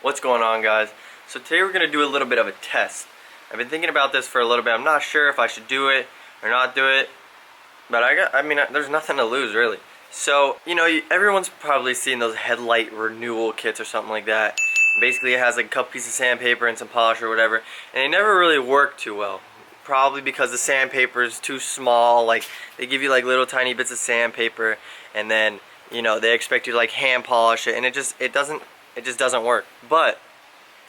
What's going on, guys? So today we're going to do a little bit of a test. I've been thinking about this for a little bit. I'm not sure if I should do it or not do it, but there's nothing to lose really. So, everyone's probably seen those headlight renewal kits or something like that. Basically it has like a couple pieces of sandpaper and some polish or whatever, and they never really work too well. Probably because the sandpaper is too small. Like, they give you like little tiny bits of sandpaper, and then they expect you to like hand polish it, and it just doesn't work. But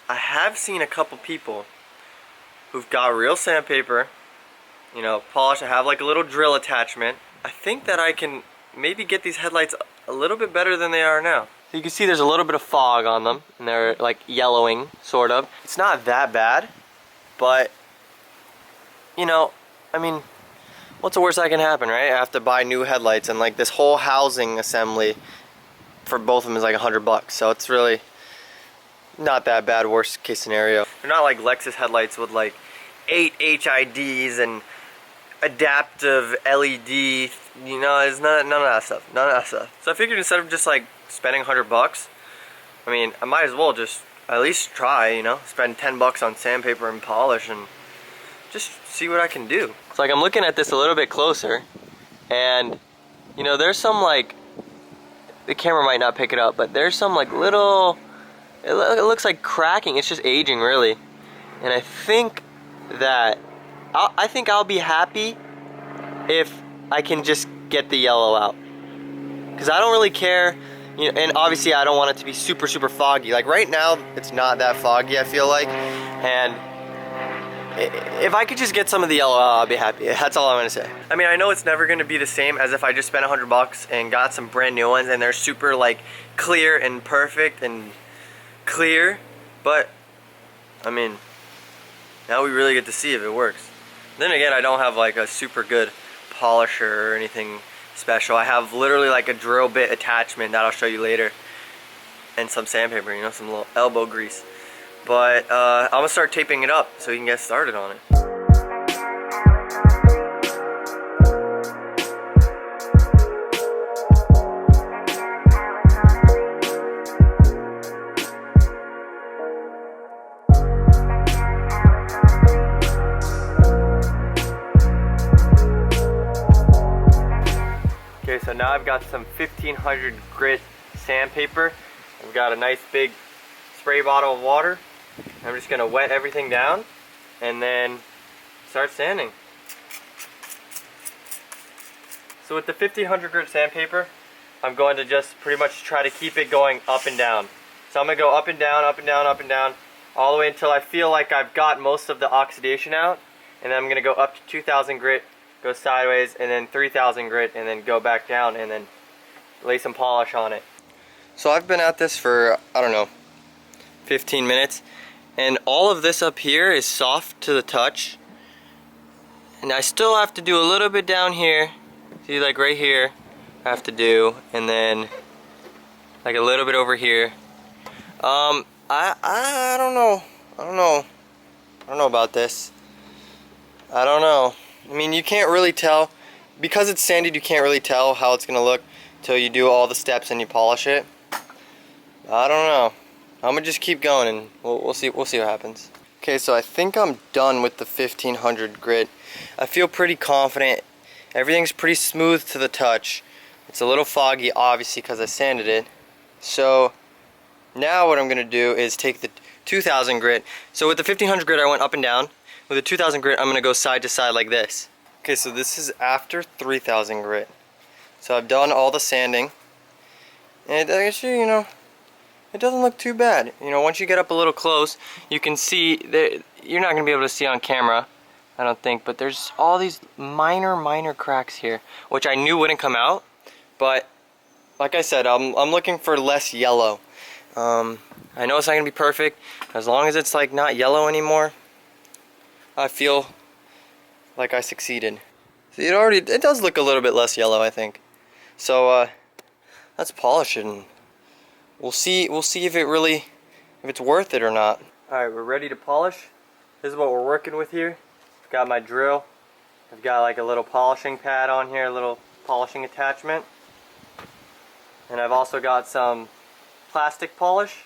I have seen a couple people who've got real sandpaper, polish. I have like a little drill attachment. I think that I can maybe get these headlights a little bit better than they are now. So you can see there's a little bit of fog on them, and they're like yellowing, sort of. It's not that bad, but what's the worst that can happen, right? I have to buy new headlights, and like this whole housing assembly for both of them is like $100, so it's really not that bad. Worst case scenario. They're not like Lexus headlights with like 8 HIDs and adaptive LED. It's none of that stuff. None of that stuff. So I figured instead of just like spending $100, I might as well just at least try. Spend $10 on sandpaper and polish and just see what I can do. So like I'm looking at this a little bit closer, and there's some like, the camera might not pick it up, but there's some like little, it looks like cracking. It's just aging really, and I think that I'll be happy if I can just get the yellow out, because I don't really care. And obviously I don't want it to be super foggy. Like right now it's not that foggy, I feel like, and if I could just get some of the yellow out, I'll be happy. That's all I'm gonna say. I know it's never gonna be the same as if I just spent $100 and got some brand new ones and they're super like clear and perfect and clear, but now we really get to see if it works. Then again, I don't have like a super good polisher or anything special. I have literally like a drill bit attachment that I'll show you later, and some sandpaper, some little elbow grease. But I'm gonna start taping it up so we can get started on it. Okay, so now I've got some 1500 grit sandpaper. I've got a nice big spray bottle of water. I'm just gonna wet everything down and then start sanding. So with the 1500 grit sandpaper, I'm going to just pretty much try to keep it going up and down. So I'm gonna go up and down, up and down, up and down, all the way until I feel like I've got most of the oxidation out, and then I'm gonna go up to 2000 grit, go sideways, and then 3000 grit, and then go back down, and then lay some polish on it. So I've been at this for, I don't know, 15 minutes, and all of this up here is soft to the touch, and I still have to do a little bit down here. See, like right here I have to do, and then like a little bit over here. I don't know about this. I don't know. You can't really tell, because it's sanded, you can't really tell how it's gonna look till you do all the steps and you polish it. I don't know. I'm gonna just keep going, and we'll see what happens. Okay, so I think I'm done with the 1500 grit. I feel pretty confident. Everything's pretty smooth to the touch. It's a little foggy, obviously, because I sanded it. So now what I'm gonna do is take the 2000 grit. So with the 1500 grit I went up and down. With the 2000 grit I'm gonna go side to side like this. Okay, so this is after 3000 grit. So I've done all the sanding, and actually, it doesn't look too bad. Once you get up a little close, you can see that you're not gonna be able to see on camera, I don't think, but there's all these minor cracks here, which I knew wouldn't come out. But like I said, I'm looking for less yellow. I know it's not gonna be perfect. As long as it's like not yellow anymore, I feel like I succeeded. See, it does look a little bit less yellow, I think. So let's polish it, and we'll see if it's worth it or not. Alright, we're ready to polish. This is what we're working with here. I've got my drill. I've got like a little polishing pad on here, a little polishing attachment. And I've also got some plastic polish.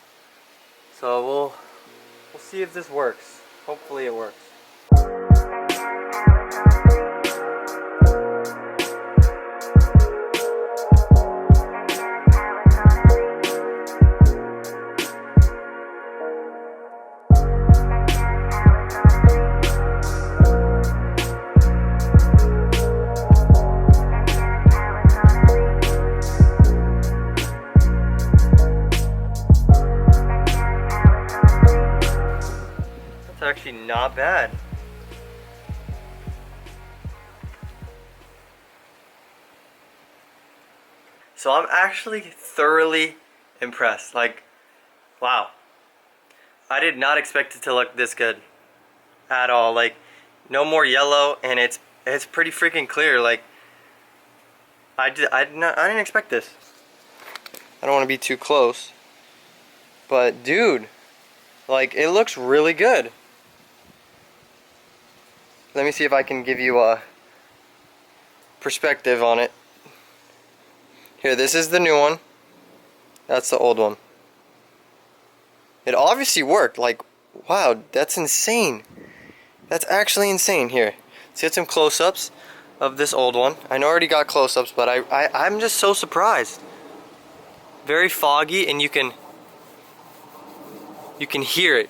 So we'll see if this works. Hopefully it works. Actually not bad. So I'm actually thoroughly impressed. Like, wow. I did not expect it to look this good at all. Like, no more yellow, and it's pretty freaking clear. Like, I didn't expect this. I don't want to be too close, but dude, like, it looks really good. Let me see if I can give you a perspective on it. Here, this is the new one. That's the old one. It obviously worked. Like, wow, that's insane. That's actually insane. Here, let's get some close-ups of this old one. I know I already got close-ups, but I'm just so surprised. Very foggy, and you can hear it.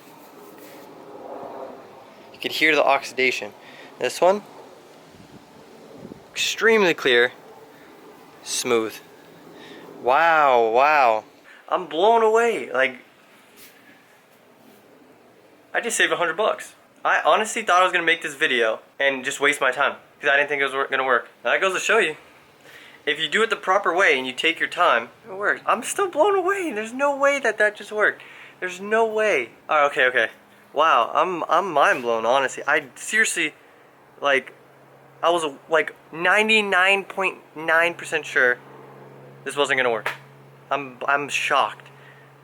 You can hear the oxidation. This one, extremely clear, smooth. Wow, wow. I'm blown away. Like, I just saved $100. I honestly thought I was gonna make this video and just waste my time because I didn't think it was gonna work. Now that goes to show you, if you do it the proper way and you take your time, it works. I'm still blown away. There's no way that just worked. There's no way. All right, okay. Wow, I'm mind blown, honestly. I seriously, like, I was like 99.9% sure this wasn't gonna work. I'm shocked.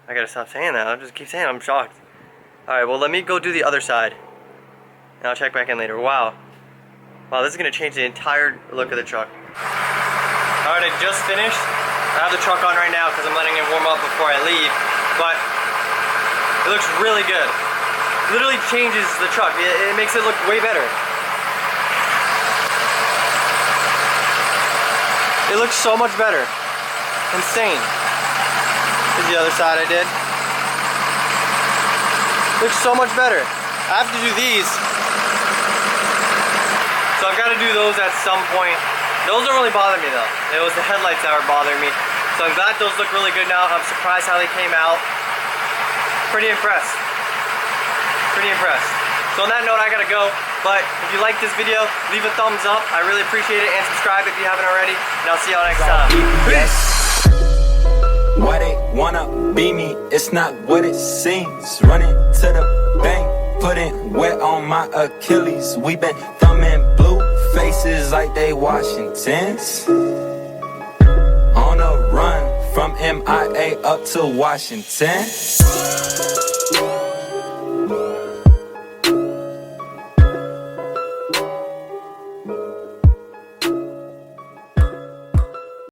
I gotta stop saying that. I'll just keep saying I'm shocked. All right, well, let me go do the other side, and I'll check back in later. Wow, wow, this is gonna change the entire look of the truck. All right, I just finished. I have the truck on right now because I'm letting it warm up before I leave, but it looks really good. Literally changes the truck. It makes it look way better. It looks so much better. Insane. Here's the other side I did. Looks so much better. I have to do these. So I've got to do those at some point. Those don't really bother me though. It was the headlights that were bothering me. So I'm glad those look really good now. I'm surprised how they came out. Pretty impressed. Pretty impressed. So on that note, I gotta go. But if you like this video, leave a thumbs up. I really appreciate it. And subscribe if you haven't already. And I'll see y'all next time. Peace. Why they wanna be me? It's not what it seems. Running to the bank, putting wet on my Achilles. We been thumbing blue faces like they Washingtons. On a run from MIA up to Washington.